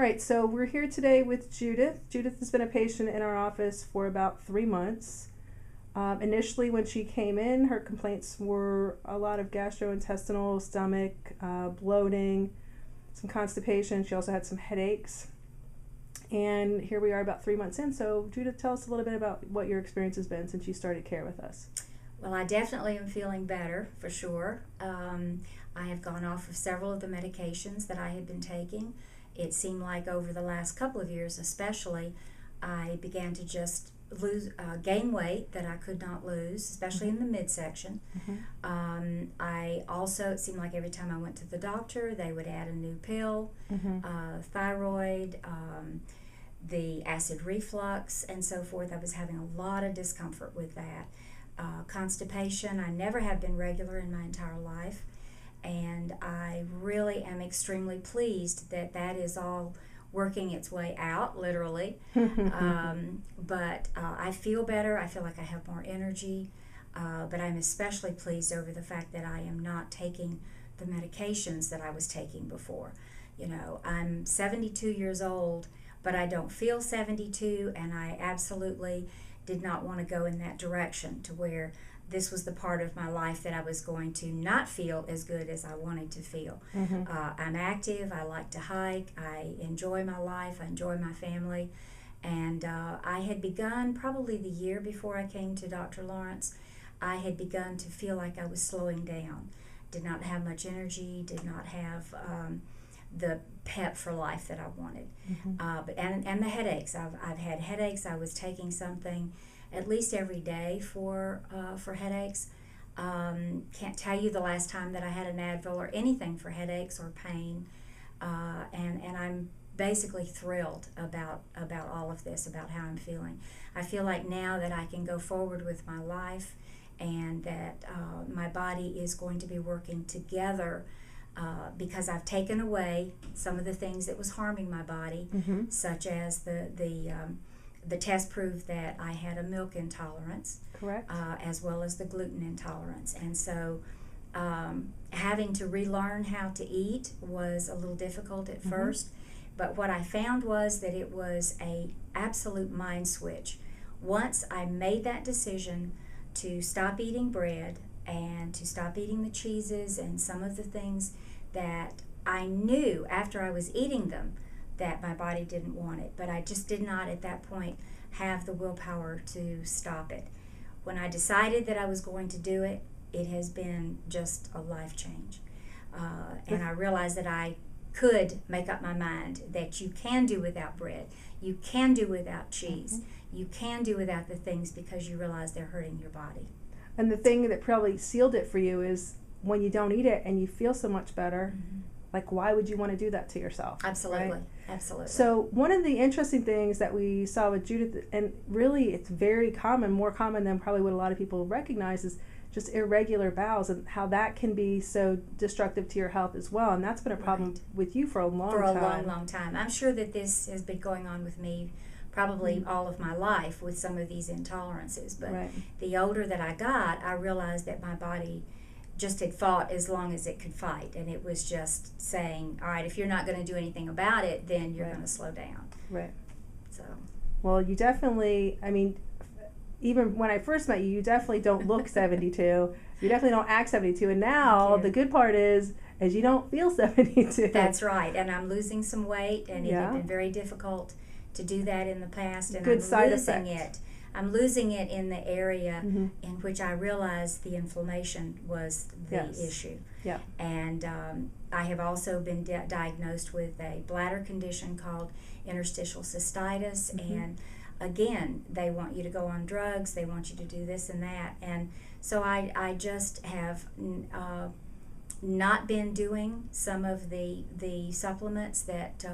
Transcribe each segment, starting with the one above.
right, so we're here today with Judith. Judith has been a patient in our office for about 3 months. Initially, when she came in, her complaints were a lot of gastrointestinal, stomach, bloating, some constipation. She also had some headaches. And here we are about 3 months in. So, Judith, tell us a little bit about what your experience has been since you started care with us. Well, I definitely am feeling better, for sure. I have gone off of several of the medications that I had been taking. It seemed like over the last couple of years especially, I began to just gain weight that I could not lose, especially in the midsection. I also, it seemed like every time I went to the doctor, they would add a new pill, thyroid, the acid reflux, and so forth. I was having a lot of discomfort with that. Constipation, I never have been regular in my entire life, and I really am extremely pleased that that is all working its way out, literally. But I feel better. I feel like I have more energy. But I'm especially pleased over the fact that I am not taking the medications that I was taking before. You know, I'm 72 years old, but I don't feel 72, and I absolutely did not want to go in that direction to where this was the part of my life that I was going to not feel as good as I wanted to feel. I'm active, I like to hike, I enjoy my life, I enjoy my family, and I had begun probably the year before I came to Dr. Lawrence, I had begun to feel like I was slowing down. Did not have much energy, did not have the pep for life that I wanted. And the headaches. I've had headaches. I was taking something at least every day for headaches. Can't tell you the last time that I had an Advil or anything for headaches or pain. And I'm basically thrilled about all of this, about how I'm feeling. I feel like now that I can go forward with my life, and that my body is going to be working together because I've taken away some of the things that was harming my body, such as the test proved that I had a milk intolerance, Correct. As well as the gluten intolerance. And so having to relearn how to eat was a little difficult at first, but what I found was that it was a absolute mind switch. Once I made that decision to stop eating bread and to stop eating the cheeses and some of the things that I knew after I was eating them that my body didn't want it, but I just did not at that point have the willpower to stop it. When I decided that I was going to do it, it has been just a life change. And I realized that I could make up my mind that you can do without bread, you can do without cheese, you can do without the things because you realize they're hurting your body. And the thing that probably sealed it for you is when you don't eat it and you feel so much better, like why would you want to do that to yourself? Absolutely, right? Absolutely. So one of the interesting things that we saw with Judith, and really it's very common, more common than probably what a lot of people recognize, is just irregular bowels and how that can be so destructive to your health as well. And that's been a problem with you for a long time. long time. I'm sure that this has been going on with me probably all of my life with some of these intolerances. But the older that I got, I realized that my body just had fought as long as it could fight, and it was just saying, all right, if you're not going to do anything about it, then you're going to slow down. Right. So. Well, you definitely, I mean, even when I first met you, you definitely don't look 72. You definitely don't act 72. And now the good part is you don't feel 72. That's right. And I'm losing some weight, and it had been very difficult to do that in the past. And good side losing effect. I'm losing it in the area in which I realized the inflammation was the issue. Yeah. And I have also been diagnosed with a bladder condition called interstitial cystitis. And again, they want you to go on drugs. They want you to do this and that. And so I just have not been doing some of the supplements that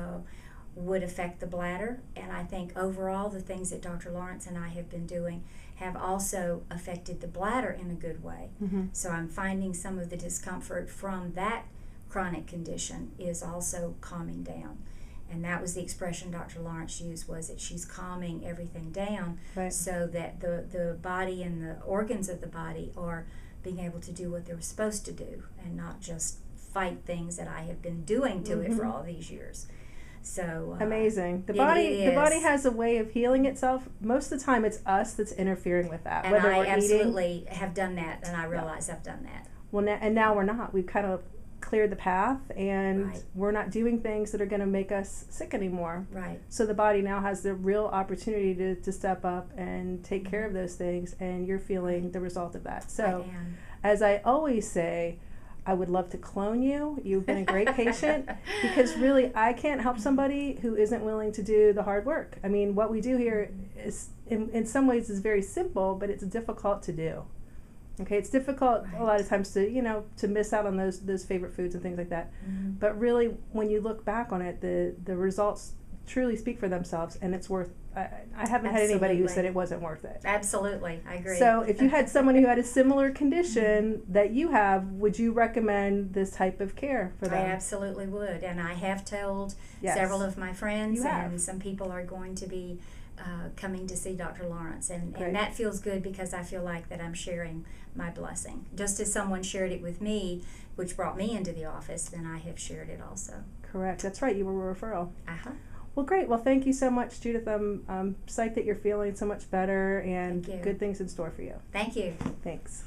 would affect the bladder, and I think overall the things that Dr. Lawrence and I have been doing have also affected the bladder in a good way. So I'm finding some of the discomfort from that chronic condition is also calming down. And that was the expression Dr. Lawrence used, was that she's calming everything down so that the body and the organs of the body are being able to do what they were supposed to do and not just fight things that I have been doing to it for all these years. So amazing. The it body is. has a way of healing itself. Most of the time, it's us that's interfering with that. And whether I we're absolutely eating, have done that, and I realize I've done that. well, now we're not. We've kind of cleared the path, and Right. we're not doing things that are going to make us sick anymore. Right. So the body now has the real opportunity to step up and take care of those things, and you're feeling the result of that. So, I am. as I always say, I would love to clone you. You've been a great patient, because really I can't help somebody who isn't willing to do the hard work. I mean, what we do here is in some ways is very simple, but it's difficult to do. Okay, it's difficult a lot of times to miss out on those favorite foods and things like that. Mm-hmm. But really, when you look back on it, the results truly speak for themselves, and it's worth. I haven't had anybody who said it wasn't worth it. Absolutely, I agree. So, if you had someone who had a similar condition that you have, would you recommend this type of care for them? I absolutely would, and I have told Yes. several of my friends, You have. and some people are going to be coming to see Dr. Lawrence, and Great. that feels good because I feel like that I'm sharing my blessing. Just as someone shared it with me, which brought me into the office, then I have shared it also. Correct. That's right. You were a referral. Uh-huh. Well, great. Well, thank you so much, Judith. I'm psyched that you're feeling so much better, and Thank you. good things in store for you. Thank you. Thanks.